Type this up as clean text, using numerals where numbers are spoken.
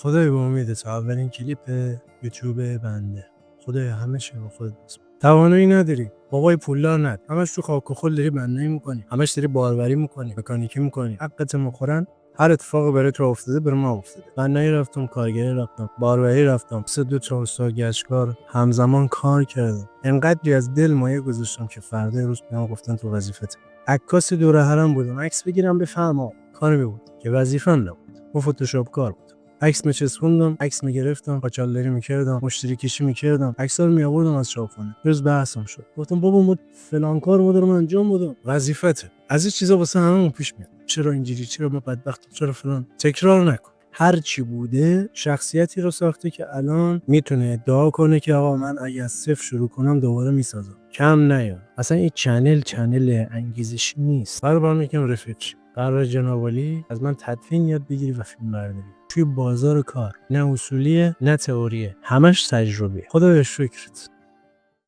خدای با امید تا اولین کلیپ یوتیوب بنده. خدای همه چی رو خودت بسپار. توانایی نداری، بابای پولدار نداری، همش تو خاک و خل داری بنده‌ای میکنی، همش داری باروری میکنی، مکانیکی میکنی، حقت میخورن. هر اتفاقی برات رو افتاده بر ما افتاده. بنده‌ای رفتم، کارگری رفتم، باروری رفتم، 3-4 سال گشتکار همزمان کار کردم. انقدری از دل مایه گذاشتم که فردا روز بهم گفتن تو وظیفت. عکاس دوره هرم بودم، عکس بگیرم بفهمم. کاری بود که وظیفه‌ام نبود. و فتوشاپ کار بود. عکس میچسبوندم، عکس میگرفتم، قاچالداری میکردم، مشتری کشی میکردم، عکس‌ها رو میآوردم از چاپخونه. روز بحثم شد. گفتم بابا ما فلان کار ما دارم انجام بدم. وظیفته. از این چیزا واسه هممون پیش میاد. چرا اینجوری؟ چرا ما بدبختیم؟ چرا فلان؟ تکرار نکن. هر چی بوده شخصیتی رو ساخته که الان میتونه ادعا کنه که آقا من اگه از صفر شروع کنم دوباره میسازم. کم نیا. اصلا این چنل انگیزشی نیست. برام یکم رفیق. قرار جناب علی از من تدوین یاد بگیری و فیلم برداری. توی بازار کار نه اصولیه نه تئوریه، همش تجربیه. خدا به شکرت.